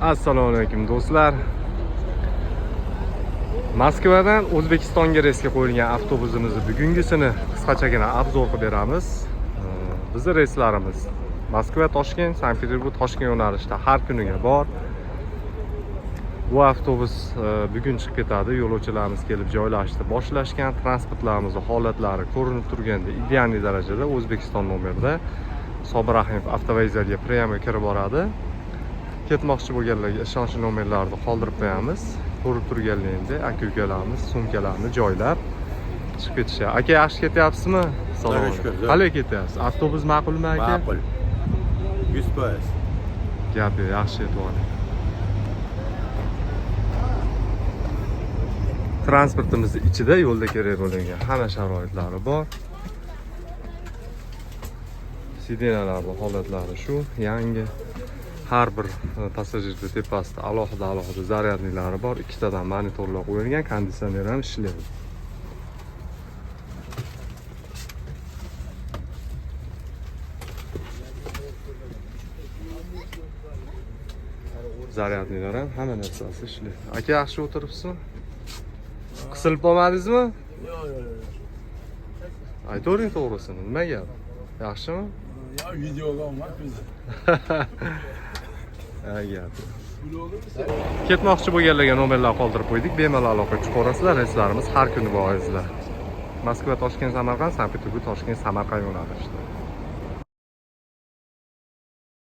Assalomu alaykum do'stlar. Moskvadan O'zbekistonga reysga qo'yilgan avtobusimizni bugungisini qisqachagina obzor qilib beramiz. Bizning reyslarimiz Moskva, Toshkent, Sankt-Peterburg, Toshkent yo'nalishida har kuniga bor. Bu avtobus bugun chiqib ketadi. Yo'lovchilarimiz kelib joylashdi. Boshlashgan transportlarimizning holatlari ko'rinib turganda ideal darajada O'zbekiston nomerida Sobir Rahimov avtovokzalga priyamo kirib boradi. Ketmoqchi bo'lganlarga ishonchli nomerlarni qoldirib qo'yamiz. Ko'rib turganlaringizda aka-ukalarimiz sumkalarni joylab chiqib ketishadi. Aka, yaxshi ketyapsizmi? Salom. Qalay ketyapsiz? Avtobus ma'qulmi aka? Ma'qul. 100%. Gapi yaxshi e'tibor. Transportimizning ichida yo'lda kerak bo'lgan hamma sharoitlari bor. Sidenalarning holatlari shu, yangi. Har bir passajirning tepasida alohida zaryadniklari bor. Ikkitadan monitorlar qo'yilgan, konditsioner ham ishlaydi. Zaryadnilar ham hamma narsasi ishlaydi. Aka, yaxshi o'tiribsizmi? Qisilib qolmadingizmi? Yo'q. Aytavering to'g'risini, nima gap? Yaxshimi? Ya videoga olmak bizi. Ketmoqchi bo'lganlarga nomerlar qoldirib qo'ydik. Bemalol aloqa chiqib olasizlar. Reyslarimiz har kuni bor izlar. Moskva, Toshkent, Samarqand, Sankt-Peterburg, Toshkent, Samarqand yo'nalishida.